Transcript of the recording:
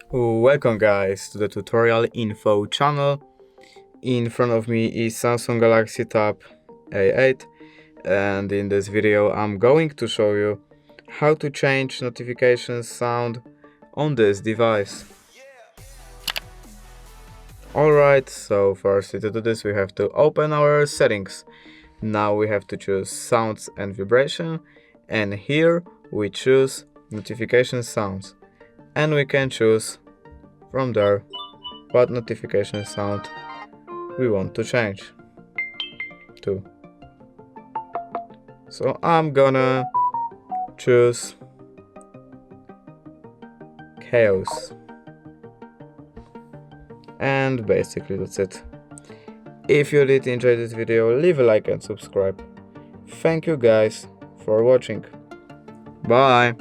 Welcome guys to the tutorial info channel. In front of me is Samsung Galaxy Tab A8 and in this video I'm going to show you how to change notification sound on this device. Alright, so first to do this we have to open our settings. Now we have to choose sounds and vibration, and here we choose notification sounds, and we can choose from there what notification sound we want to change to. So I'm gonna choose chaos, and basically that's it. If you did enjoy this video, leave a like and subscribe. Thank you guys for watching. Bye.